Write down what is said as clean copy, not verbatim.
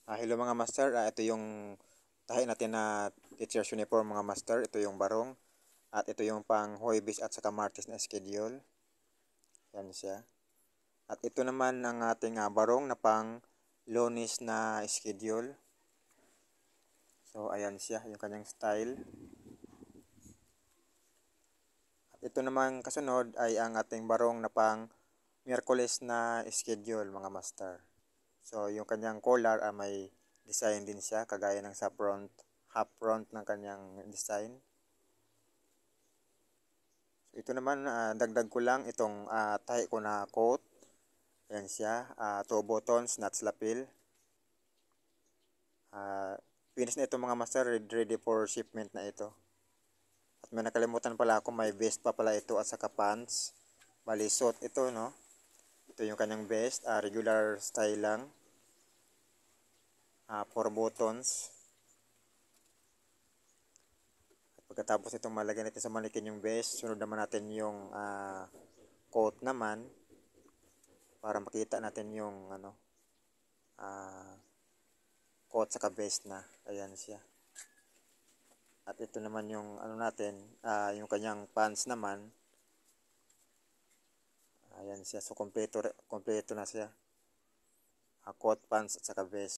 Hello mga master, ito yung tahi natin na teacher's uniform mga master. Ito yung barong at ito yung pang Huwebes at saka Martes na schedule. Yan siya. At ito naman ang ating barong na pang Lunes na schedule. So ayan siya, yung kanyang style. At ito naman kasunod ay ang ating barong na pang Miyerkules na schedule mga master. So yung kanyang collar may design din siya kagaya ng sa front, half front ng kanyang design. So ito naman dagdag ko lang itong tahi ko na coat. Ayan siya, 2 buttons, nuts lapel. Finish na ito mga master, ready for shipment na ito. At may nakalimutan pala ako, may vest pa pala ito at saka pants. Bali suit ito no. Ito yung kanyang vest, regular style lang. 4 buttons. At pagkatapos itong malagyan natin sa manikin yung vest, sunod naman natin yung coat naman para makita natin yung coat saka vest na. Ayan siya. At ito naman yung natin, yung kanyang pants naman. Ayan siya. So kompleto na siya. Coat, pants at saka vest.